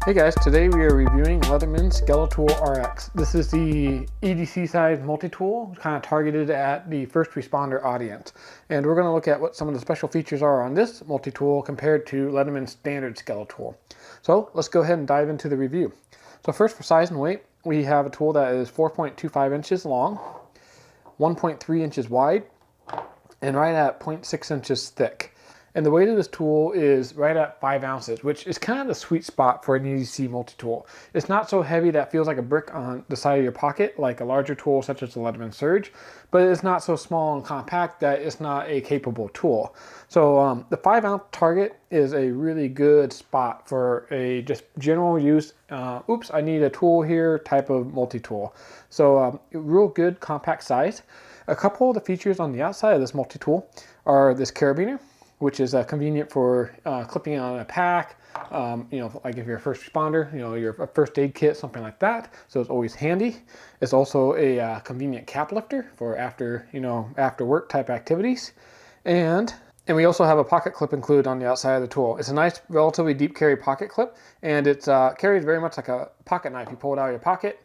Hey guys, today we are reviewing Leatherman Skeletool RX. This is the EDC size multi-tool, kind of targeted at the first responder audience. And we're going to look at what some of the special features are on this multi-tool compared to Leatherman's standard Skele-tool. So let's go ahead and dive into the review. So first, for size and weight, we have a tool that is 4.25 inches long, 1.3 inches wide, and right at 0.6 inches thick. And the weight of this tool is right at 5 ounces, which is kind of the sweet spot for an EDC multi-tool. It's not so heavy that it feels like a brick on the side of your pocket, like a larger tool such as the Leatherman Surge, but it's not so small and compact that it's not a capable tool. So the 5 ounce target is a really good spot for a just general use, oops, I need a tool here type of multi-tool. So real good compact size. A couple of the features on the outside of this multi-tool are this carabiner, which is convenient for clipping on a pack, like if you're a first responder, your first aid kit, something like that. So it's always handy. It's also a convenient cap lifter for after work type activities. And we also have a pocket clip included on the outside of the tool. It's a nice, relatively deep carry pocket clip, and it carries very much like a pocket knife. You pull it out of your pocket,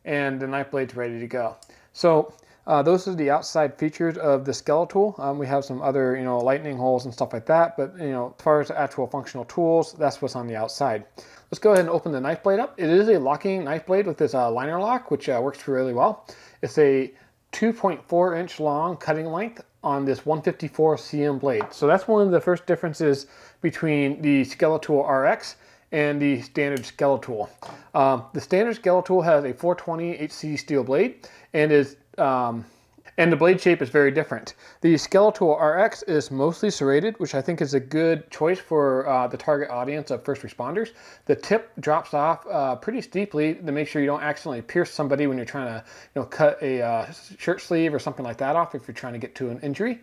and the knife blade's ready to go. So those are the outside features of the Skele-tool. We have some other, lightning holes and stuff like that, but as far as the actual functional tools, that's what's on the outside. Let's go ahead and open the knife blade up. It is a locking knife blade with this liner lock, which works really well. It's a 2.4 inch long cutting length on this 154 cm blade. So that's one of the first differences between the Skele-tool RX and the standard Skele-tool. The standard Skele-tool has a 420 HC steel blade and the blade shape is very different. The Skele-tool RX is mostly serrated, which I think is a good choice for the target audience of first responders. The tip drops off pretty steeply to make sure you don't accidentally pierce somebody when you're trying to cut a shirt sleeve or something like that off if you're trying to get to an injury.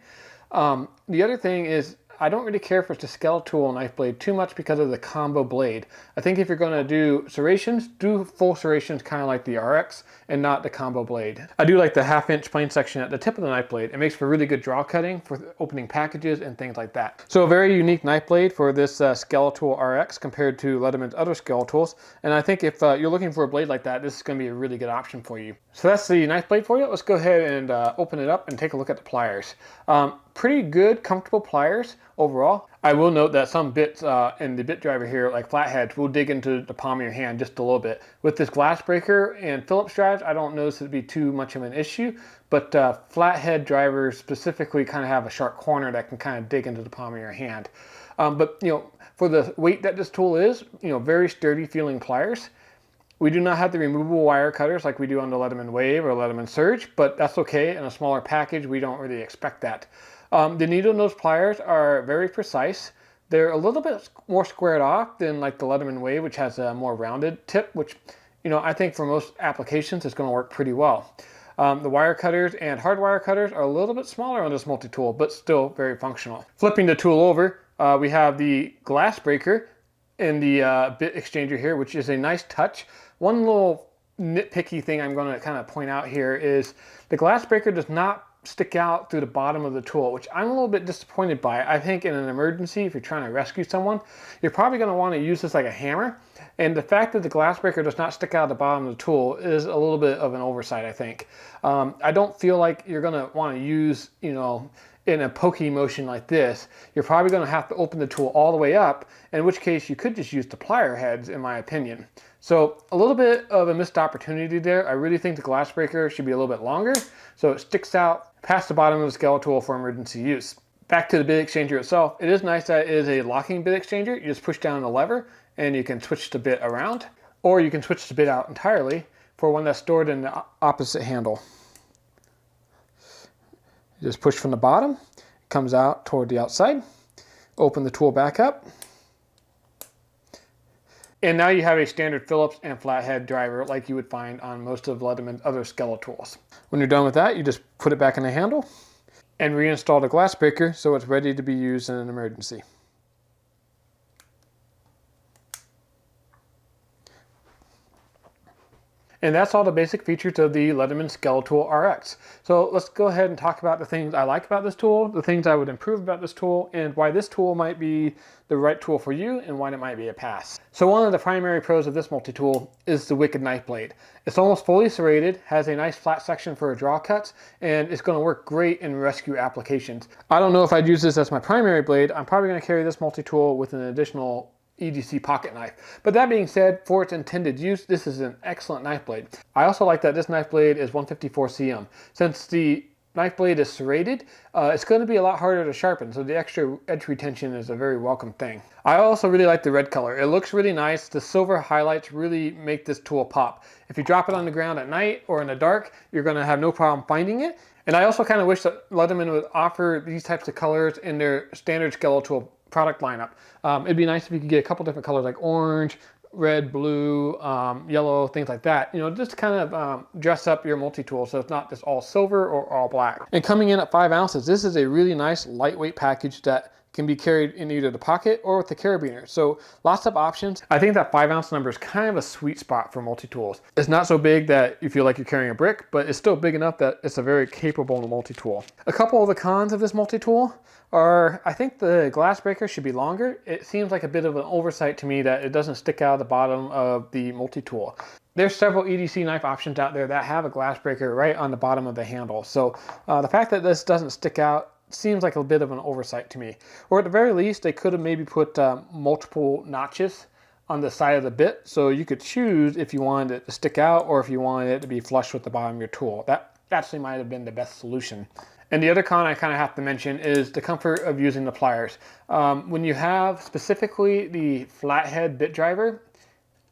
The other thing is, I don't really care for the Skele-tool knife blade too much because of the combo blade. I think if you're going to do serrations, do full serrations kind of like the RX and not the combo blade. I do like the 1/2 inch plane section at the tip of the knife blade. It makes for really good draw cutting for opening packages and things like that. So a very unique knife blade for this Skele-tool RX compared to Leatherman's other Skele-tools. And I think if you're looking for a blade like that, this is going to be a really good option for you. So that's the knife blade for you. Let's go ahead and open it up and take a look at the pliers. Pretty good, comfortable pliers overall. I will note that some bits in the bit driver here, like flatheads, will dig into the palm of your hand just a little bit. With this glass breaker and Phillips drives, I don't notice it to be too much of an issue, but flathead drivers specifically kind of have a sharp corner that can kind of dig into the palm of your hand. But for the weight that this tool is, very sturdy feeling pliers. We do not have the removable wire cutters like we do on the Leatherman Wave or Leatherman Surge, but that's okay. In a smaller package, we don't really expect that. The needle nose pliers are very precise. They're a little bit more squared off than like the Leatherman Wave, which has a more rounded tip, which I think for most applications is going to work pretty well. The wire cutters and hard wire cutters are a little bit smaller on this multi-tool, but still very functional. Flipping the tool over, we have the glass breaker in the bit exchanger here, which is a nice touch. One little nitpicky thing I'm going to kind of point out here is the glass breaker does not stick out through the bottom of the tool, which I'm a little bit disappointed by. I think in an emergency, if you're trying to rescue someone, you're probably going to want to use this like a hammer. And the fact that the glass breaker does not stick out the bottom of the tool is a little bit of an oversight, I think. I don't feel like you're going to want to use, in a pokey motion like this, you're probably going to have to open the tool all the way up, in which case you could just use the plier heads, in my opinion. So a little bit of a missed opportunity there. I really think the glass breaker should be a little bit longer, so it sticks out past the bottom of the Skele-tool for emergency use. Back to the bit exchanger itself, it is nice that it is a locking bit exchanger. You just push down the lever and you can switch the bit around, or you can switch the bit out entirely for one that's stored in the opposite handle. You just push from the bottom, it comes out toward the outside, open the tool back up, and now you have a standard Phillips and flathead driver like you would find on most of Leatherman's other Skele-tools. When you're done with that, you just put it back in the handle and reinstall the glass breaker so it's ready to be used in an emergency. And that's all the basic features of the Leatherman Skeletool RX. So let's go ahead and talk about the things I like about this tool, the things I would improve about this tool, and why this tool might be the right tool for you and why it might be a pass. So one of the primary pros of this multi-tool is the wicked knife blade. It's almost fully serrated, has a nice flat section for draw cuts, and it's going to work great in rescue applications. I don't know if I'd use this as my primary blade. I'm probably going to carry this multi-tool with an additional EDC pocket knife. But that being said, for its intended use, this is an excellent knife blade. I also like that this knife blade is 154 cm. Since the knife blade is serrated, it's going to be a lot harder to sharpen, so the extra edge retention is a very welcome thing. I also really like the red color. It looks really nice. The silver highlights really make this tool pop. If you drop it on the ground at night or in the dark, you're going to have no problem finding it. And I also kind of wish that Leatherman would offer these types of colors in their standard skele-tool product lineup. It'd be nice if you could get a couple different colors like orange, red, blue, yellow, things like that. You know, just to kind of dress up your multi-tool so it's not just all silver or all black. And coming in at 5 ounces, this is a really nice lightweight package that can be carried in either the pocket or with the carabiner. So lots of options. I think that 5 ounce number is kind of a sweet spot for multi-tools. It's not so big that you feel like you're carrying a brick, but it's still big enough that it's a very capable multi-tool. A couple of the cons of this multi-tool are, I think the glass breaker should be longer. It seems like a bit of an oversight to me that it doesn't stick out of the bottom of the multi-tool. There's several EDC knife options out there that have a glass breaker right on the bottom of the handle. So the fact that this doesn't stick out seems like a bit of an oversight to me. Or at the very least, they could have maybe put multiple notches on the side of the bit, so you could choose if you wanted it to stick out or if you wanted it to be flush with the bottom of your tool. That actually might have been the best solution. And the other con I kind of have to mention is the comfort of using the pliers. When you have specifically the flathead bit driver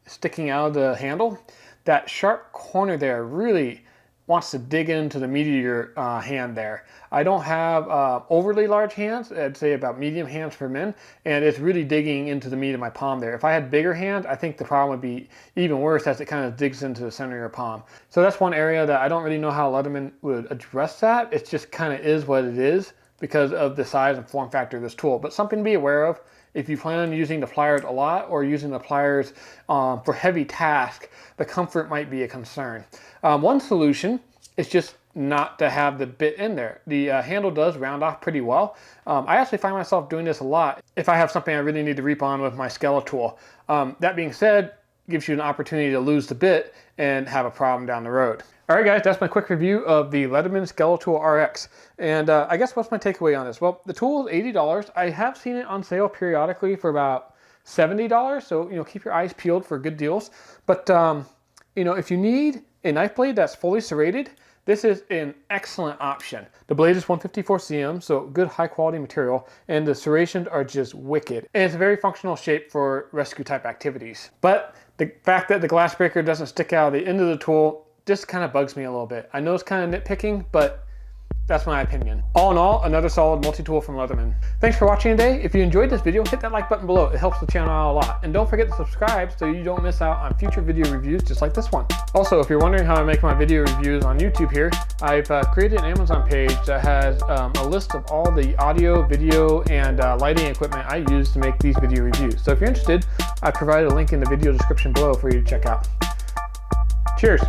sticking out of the handle, that sharp corner there really wants to dig into the meat of your hand there. I don't have overly large hands. I'd say about medium hands for men, and it's really digging into the meat of my palm there. If I had bigger hands, I think the problem would be even worse as it kind of digs into the center of your palm. So that's one area that I don't really know how Leatherman would address that. It just kind of is what it is because of the size and form factor of this tool, but something to be aware of. If you plan on using the pliers a lot or using the pliers for heavy tasks, the comfort might be a concern. One solution is just not to have the bit in there. The handle does round off pretty well. I actually find myself doing this a lot if I have something I really need to reap on with my skele-tool. That being said, gives you an opportunity to lose the bit and have a problem down the road. All right, guys, that's my quick review of the Leatherman Skeletool RX. And I guess what's my takeaway on this? Well, the tool is $80. I have seen it on sale periodically for about $70. So, you know, keep your eyes peeled for good deals. But, you know, if you need a knife blade that's fully serrated, this is an excellent option. The blade is 154 cm, so good high quality material, and the serrations are just wicked. And it's a very functional shape for rescue type activities. But the fact that the glass breaker doesn't stick out of the end of the tool just kind of bugs me a little bit. I know it's kind of nitpicking, but that's my opinion. All in all, another solid multi-tool from Leatherman. Thanks for watching today. If you enjoyed this video, hit that like button below. It helps the channel out a lot. And don't forget to subscribe so you don't miss out on future video reviews just like this one. Also, if you're wondering how I make my video reviews on YouTube here, I've created an Amazon page that has a list of all the audio, video, and lighting equipment I use to make these video reviews. So if you're interested, I provided a link in the video description below for you to check out. Cheers.